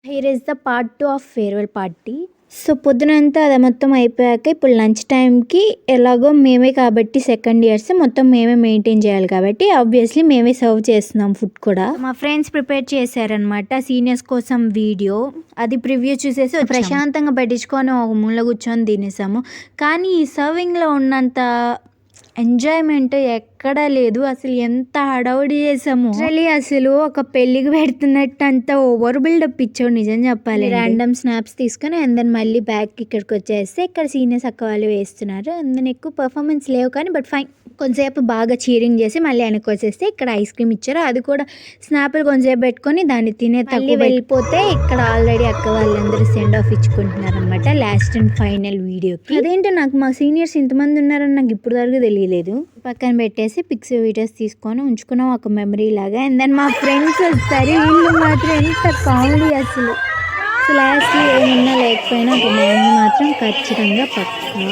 Here is the part 2 of farewell party. So, పొద్దునంతా అది మొత్తం అయిపోయాక ఇప్పుడు లంచ్ టైమ్‌కి ఎలాగో మేమే కాబట్టి సెకండ్ ఇయర్స్ మొత్తం మేమే మెయింటైన్ చేయాలి కాబట్టి ఆబ్వియస్లీ మేమే సర్వ్ చేస్తున్నాం ఫుడ్ కూడా. మా ఫ్రెండ్స్ ప్రిపేర్ చేశారనమాట సీనియర్స్ కోసం వీడియో. అది ప్రివ్యూ చూసేసి ప్రశాంతంగా పెట్టించుకొని ఒక మూల కూర్చొని తినేసాము. కానీ ఈ సర్వింగ్‌లో ఉన్నంత ఎంజాయ్మెంట్ ఎక్కడా లేదు. అసలు ఎంత హడావుడి చేసాము అసలు ఒక పెళ్ళికి పెడుతున్నట్టు అంత ఓవర్ బిల్డప్ ఇచ్చాడు నిజం చెప్పాలి. ర్యాండమ్ స్నాప్స్ తీసుకొని అండ్ దెన్ మళ్ళీ బ్యాక్ ఇక్కడికి వచ్చేస్తే ఇక్కడ సీనియర్స్ అక్క వాళ్ళు వేస్తున్నారు. అండ్ దెన్ ఎక్కువ పర్ఫార్మెన్స్ లేవు కానీ బట్ ఫైన్. కొంతసేపు బాగా చీరింగ్ చేసి మళ్ళీ వెనక్కి వచ్చేస్తే ఇక్కడ ఐస్ క్రీమ్ ఇచ్చారు. అది కూడా స్నాప్లు కొంతసేపు పెట్టుకొని దాన్ని తినే తల్లి వెళ్ళిపోతే ఇక్కడ ఆల్రెడీ అక్క వాళ్ళందరూ సెండ్ ఆఫ్ ఇచ్చుకుంటున్నారు అనమాట లాస్ట్ అండ్ ఫైనల్ వీడియోకి. అదేంటో నాకు మా సీనియర్స్ ఇంతమంది ఉన్నారని నాకు ఇప్పుడు వరకు తెలియలేదు. పక్కన పెట్టేసి పిక్స్ వీడియోస్ తీసుకొని ఉంచుకున్నాం ఒక మెమరీ లాగా. అండ్ దెన్ మా ఫ్రెండ్స్ వస్తారు. వీళ్ళు మాత్రం ఎంత కామెడీ అసలు. సో లాస్ట్లీ ఏమున్నా లేకపోయినా ఒక మెమరీ మాత్రం ఖచ్చితంగా పక్కా.